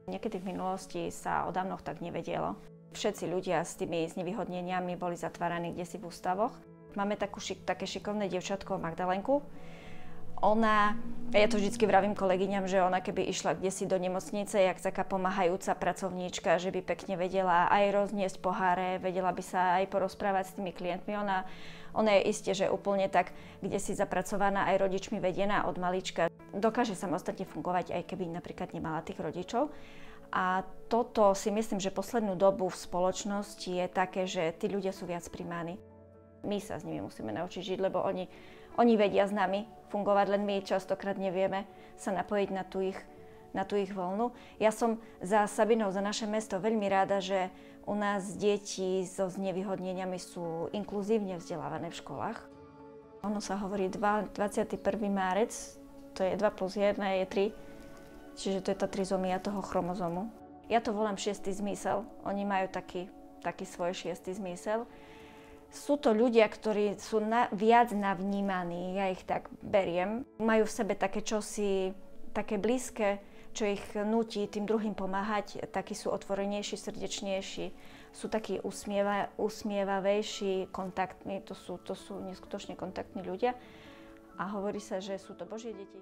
Niekedy v minulosti sa o dávnoch tak nevedelo. Všetci ľudia s tými znevýhodneniami boli zatváraní kdesi v ústavoch. Máme také šikovné dievčatko Magdalenku. Ja to vždycky vravím kolegyňam, že ona keby išla kdesi do nemocnice, jak taká pomáhajúca pracovníčka, že by pekne vedela aj rozniesť poháre, vedela by sa aj porozprávať s tými klientmi. Ona je isté, že úplne tak kdesi zapracovaná, aj rodičmi vedená od malička. Dokáže samostatne fungovať, aj keby napríklad nemala tých rodičov. A toto si myslím, že poslednú dobu v spoločnosti je také, že tí ľudia sú viac primáni. My sa s nimi musíme naučiť žiť, lebo oni vedia s nami fungovať, len my častokrát nevieme sa napojiť na tú ich voľnu. Ja som za Sabinou, za naše mesto veľmi rada, že u nás deti so znevýhodneniami sú inkluzívne vzdelávané v školách. Ono sa hovorí 21. márec, to je 2+1 je 3, čiže to je tá trizomia toho chromozomu. Ja to volám šiestý zmysel, oni majú taký svoj šiestý zmysel. Sú to ľudia, ktorí sú viac navnímaní, ja ich tak beriem. Majú v sebe také čosi, také blízke, čo ich nutí tým druhým pomáhať. Takí sú otvorenejší, srdečnejší, sú takí usmievavejší, kontaktní. To sú neskutočne kontaktní ľudia. A hovorí sa, že sú to Božie deti.